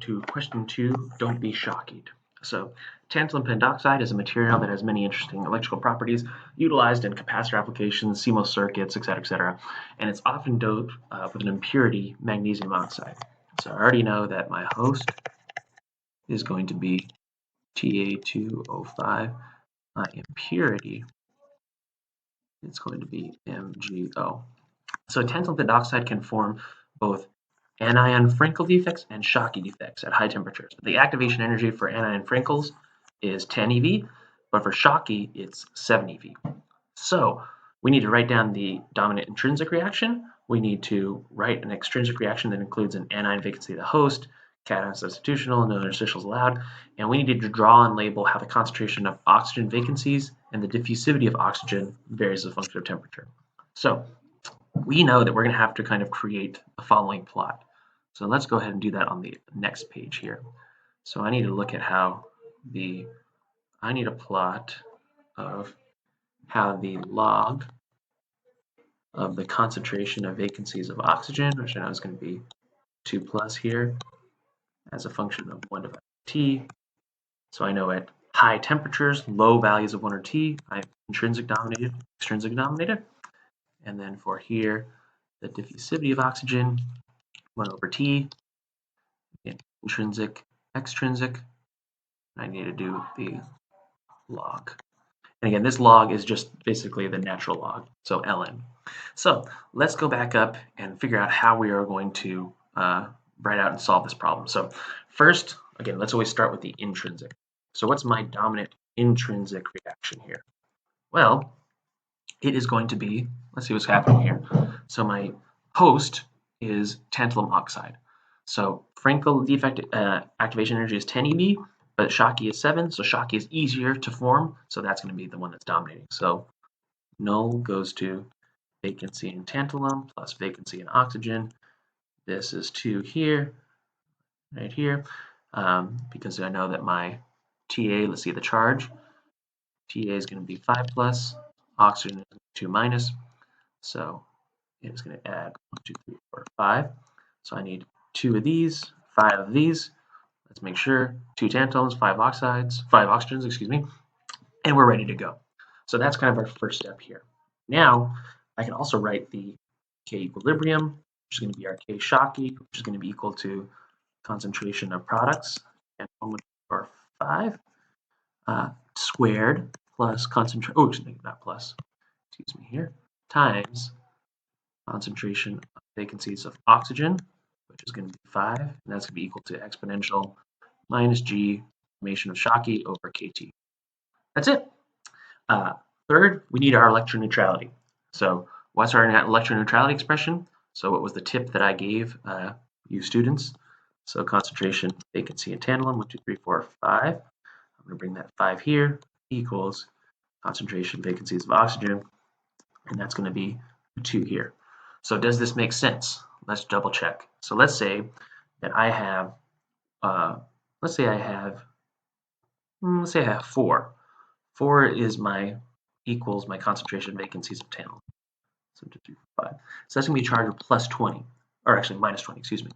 to question 2, don't be shocked. So tantalum pentoxide is a material that has many interesting electrical properties utilized in capacitor applications, CMOS circuits, etc., and it's often doped with an impurity, magnesium oxide. So I already know that my host is going to be Ta2O5. My impurity is going to be MgO. So tantalum pentoxide can form both anion Frankel defects and Schottky defects at high temperatures. The activation energy for anion Frankels is 10 eV, but for Schottky it's 7 eV. So we need to write down the dominant intrinsic reaction. We need to write an extrinsic reaction that includes an anion vacancy of the host, cation substitutional, no interstitials allowed, and we need to draw and label how the concentration of oxygen vacancies and the diffusivity of oxygen varies as a function of temperature. So we know that we're going to have to kind of create the following plot. So let's go ahead and do that on the next page here. So I need to look at I need a plot of how the log of the concentration of vacancies of oxygen, which I know is going to be 2 plus here, as a function of 1 divided by T. So I know at high temperatures, low values of 1 or T, I have intrinsic dominated, extrinsic dominated. And then for here, the diffusivity of oxygen, 1 over T, intrinsic, extrinsic. I need to do the log. And again, this log is just basically the natural log, so ln. So let's go back up and figure out how we are going to write out and solve this problem. So first, again, let's always start with the intrinsic. So what's my dominant intrinsic reaction here? Well, it is going to be, let's see what's happening here. So my host is tantalum oxide. So Frankel defect activation energy is 10 eV, but Schottky is 7, so Schottky is easier to form, so that's going to be the one that's dominating. So null goes to vacancy in tantalum plus vacancy in oxygen. This is 2 here, right here, because I know that my Ta, let's see the charge, Ta is going to be 5 plus, oxygen is 2 minus, so it's going to add 1, 2, 3, 4, 5. So I need 2 of these, 5 of these. Let's make sure 2 tantalums, 5 oxygens, excuse me, and we're ready to go. So that's kind of our first step here. Now I can also write the K equilibrium, which is going to be our K Schottky, which is going to be equal to concentration of products, and 1 or 5 squared plus concentration. Oh, not plus. Excuse me here. Times concentration of vacancies of oxygen, which is going to be 5, and that's going to be equal to exponential minus G summation of Schottky over KT. That's it. Third, we need our electroneutrality. So what's our electroneutrality expression? So what was the tip that I gave you students? So concentration, vacancy in tantalum, 1, 2, 3, 4, 5. I'm going to bring that 5 here, equals concentration, vacancies of oxygen, and that's going to be 2 here. So does this make sense? Let's double check. So let's say that I have, let's say I have 4. 4 is equals my concentration vacancies of tantalum. So 2, 3, 4, 5. So that's going to be a charge of plus 20, or actually minus 20, excuse me.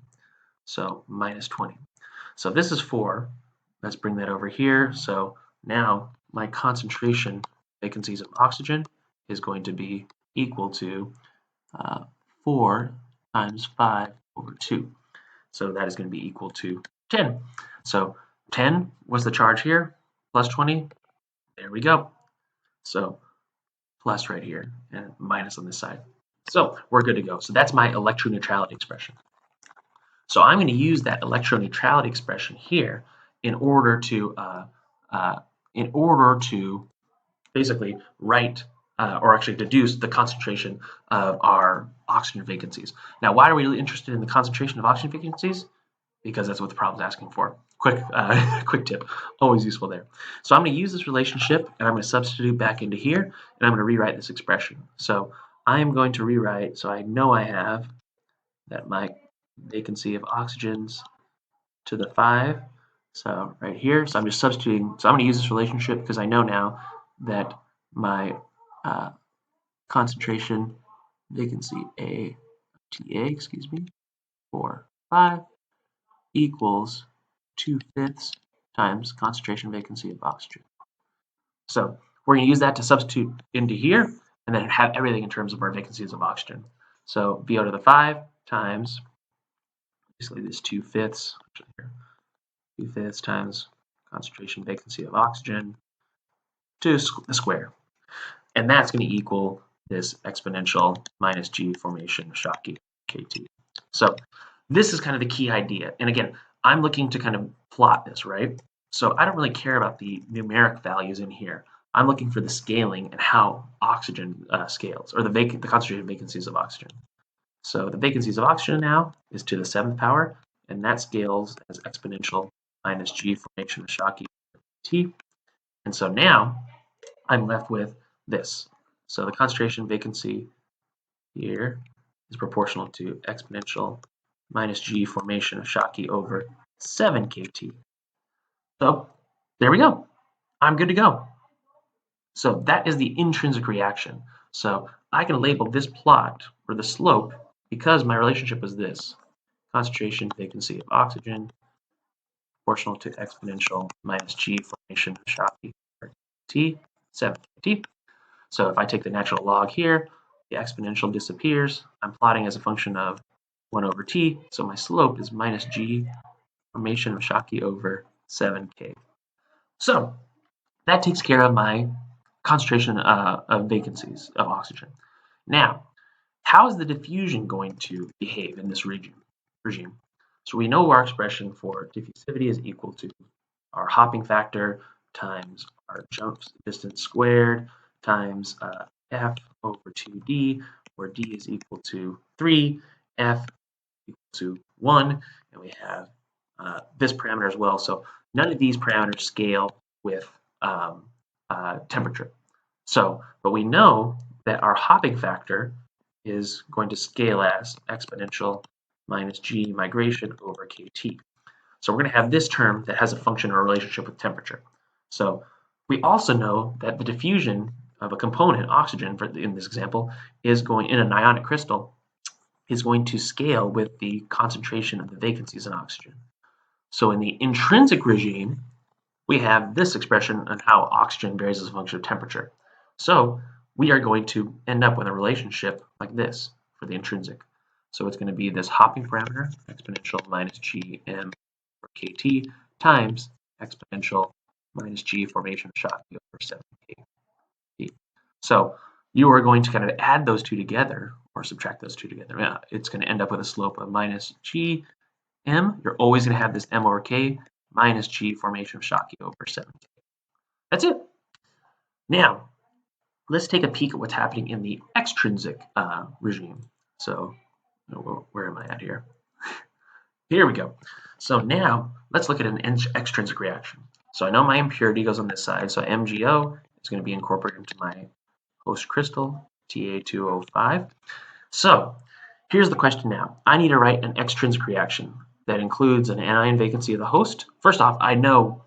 So minus 20. So if this is 4, let's bring that over here. So now my concentration vacancies of oxygen is going to be equal to 4 times 5 over 2. So that is going to be equal to 10. So 10 was the charge here, plus 20. There we go. So plus right here and minus on this side. So we're good to go. So that's my electroneutrality expression. So I'm going to use that electroneutrality expression here in order to basically write or actually deduce the concentration of our oxygen vacancies. Now, why are we really interested in the concentration of oxygen vacancies? Because that's what the problem's asking for. Quick tip, always useful there. So I'm going to use this relationship, and I'm going to substitute back into here, and I'm going to rewrite this expression. So I'm going to rewrite, so I know I have that my vacancy of oxygens to the 5, so right here. So I'm just substituting, so I'm going to use this relationship because I know now that my concentration vacancy TA, for 5 equals 2/5 times concentration vacancy of oxygen. So we're going to use that to substitute into here and then have everything in terms of our vacancies of oxygen. So VO to the 5 times basically this 2/5, 2/5 times concentration vacancy of oxygen to the square. And that's going to equal this exponential minus G formation of Schottky KT. So this is kind of the key idea. And again, I'm looking to kind of plot this, right? So I don't really care about the numeric values in here. I'm looking for the scaling and how oxygen scales, or the concentration vacancies of oxygen. So the vacancies of oxygen now is to the 7th power, and that scales as exponential minus G formation of Schottky T. And so now I'm left with this. So the concentration vacancy here is proportional to exponential minus G formation of Schottky over 7 kT. So there we go. I'm good to go. So that is the intrinsic reaction. So I can label this plot, or the slope, because my relationship is this. Concentration vacancy of oxygen proportional to exponential minus G formation of Schottky over T, 7 kT. So if I take the natural log here, the exponential disappears. I'm plotting as a function of 1 over t, so my slope is minus g formation of Schottky over 7k. So that takes care of my concentration of vacancies of oxygen. Now, how is the diffusion going to behave in this regime? So we know our expression for diffusivity is equal to our hopping factor times our jump distance squared times f over 2d, where d is equal to 3, f equal to 1, and we have this parameter as well. So none of these parameters scale with temperature. But we know that our hopping factor is going to scale as exponential minus g migration over kt. So we're going to have this term that has a function or a relationship with temperature. So we also know that the diffusion of a component, oxygen, in this example, is going in an ionic crystal, is going to scale with the concentration of the vacancies in oxygen. So in the intrinsic regime, we have this expression on how oxygen varies as a function of temperature. So we are going to end up with a relationship like this for the intrinsic. So it's going to be this hopping parameter, exponential minus gm over kt, times exponential minus g formation of Schottky over 7kt. So you are going to kind of add those two together, or subtract those two together. Yeah, it's going to end up with a slope of minus gm. You're always going to have this m over k minus g formation of Schottky over 7k. That's it. Now, let's take a peek at what's happening in the extrinsic regime. So where am I at here? Here we go. So now let's look at an extrinsic reaction. So I know my impurity goes on this side. So MgO is going to be incorporated into my host crystal, Ta2O5. So here's the question now. I need to write an extrinsic reaction that includes an anion vacancy of the host. First off, I know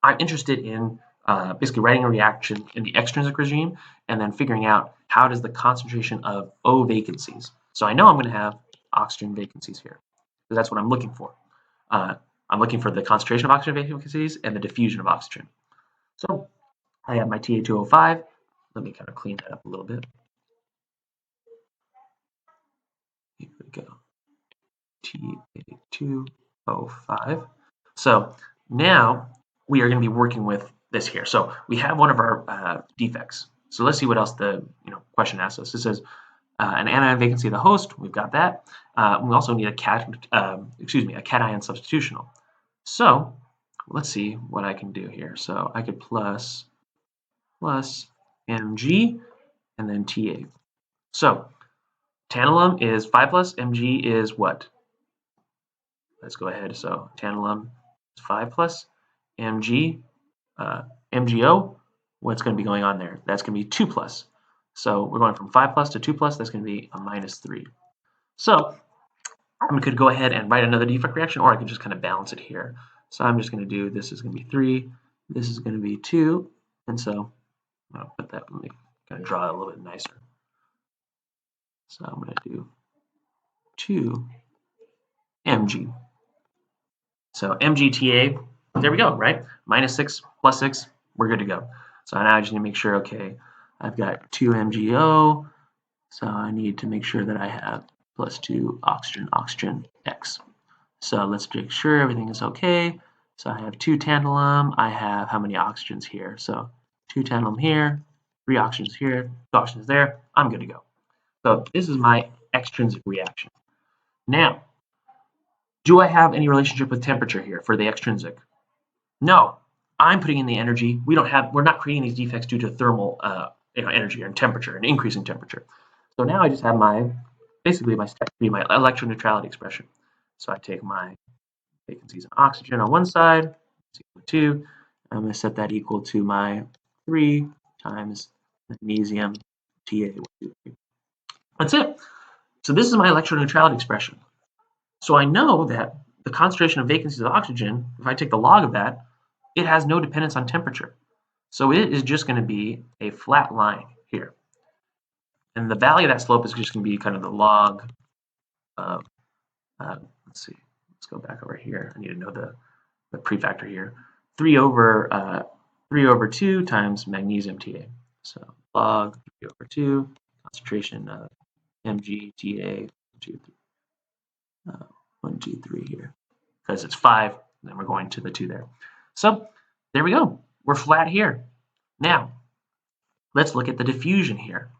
I'm interested in basically writing a reaction in the extrinsic regime and then figuring out how does the concentration of O vacancies. So I know I'm going to have oxygen vacancies here. So that's what I'm looking for. I'm looking for the concentration of oxygen vacancies and the diffusion of oxygen. So I have my Ta2O5. Let me kind of clean that up a little bit. Here we go. Ta2O5. So now we are going to be working with this here. So we have one of our defects. So let's see what else the question asks us. It says an anion vacancy of the host. We've got that. We also need a cation substitutional. So let's see what I can do here. So I could plus Mg and then Ta. So tantalum is 5 plus, Mg is what? Let's go ahead. So tantalum is 5 plus, Mg, MgO, what's going to be going on there? That's going to be 2 plus. So we're going from 5 plus to 2 plus. That's going to be a minus 3. So I could go ahead and write another defect reaction, or I could just kind of balance it here. So I'm just going to do, this is going to be 3, this is going to be 2, and so I'll put that, let me kind of draw it a little bit nicer. So I'm going to do 2 Mg. So MGTA, there we go, right? Minus 6 plus 6, we're good to go. So now I just need to make sure, okay, I've got 2 MgO, so I need to make sure that I have plus 2 oxygen, oxygen, X. So let's make sure everything is okay. So I have 2 tantalum, I have how many oxygens here? So 2 tantalum here, 3 oxygens here, 2 oxygens there, I'm good to go. So this is my extrinsic reaction. Now, do I have any relationship with temperature here for the extrinsic? No, I'm putting in the energy. We're not creating these defects due to thermal energy and temperature and increasing temperature. So now I just have basically my step 3, my electroneutrality expression. So I take my vacancies and oxygen on one side, it's equal to 2. I'm going to set that equal to my 3 times magnesium Ta. That's it. So this is my electroneutrality expression. So I know that the concentration of vacancies of oxygen, if I take the log of that, it has no dependence on temperature. So it is just going to be a flat line here. And the value of that slope is just going to be kind of the log of, let's see, let's go back over here. I need to know the prefactor here. 3 over 2 times magnesium Ta. So log 3 over 2, concentration of MgTA, 1, 2, 3 here. Because it's 5, then we're going to the 2 there. So there we go. We're flat here. Now, let's look at the diffusion here.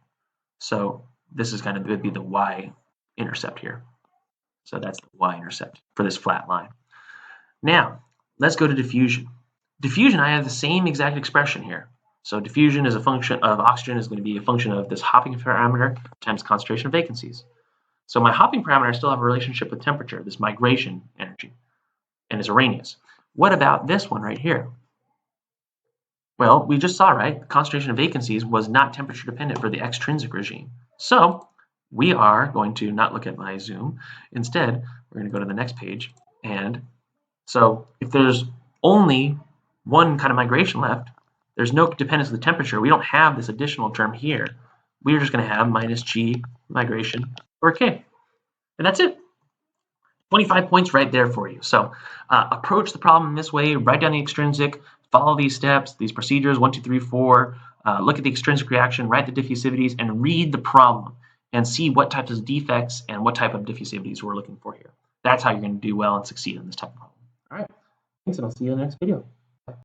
So this is going to be the y-intercept here. So that's the y-intercept for this flat line. Now, let's go to diffusion. Diffusion, I have the same exact expression here. So diffusion is a function of oxygen is going to be a function of this hopping parameter times concentration of vacancies. So my hopping parameter still have a relationship with temperature, this migration energy, and is Arrhenius. What about this one right here? Well, we just saw, right? The concentration of vacancies was not temperature dependent for the extrinsic regime. So we are going to not look at my zoom. Instead, we're going to go to the next page. And so if there's only one kind of migration left, there's no dependence of the temperature. We don't have this additional term here. We're just going to have minus G migration over K. And that's it. 25 points right there for you. So approach the problem this way, write down the extrinsic, follow these steps, these procedures, 1, 2, 3, 4, look at the extrinsic reaction, write the diffusivities, and read the problem and see what types of defects and what type of diffusivities we're looking for here. That's how you're going to do well and succeed in this type of problem. All right. Thanks, and I'll see you in the next video.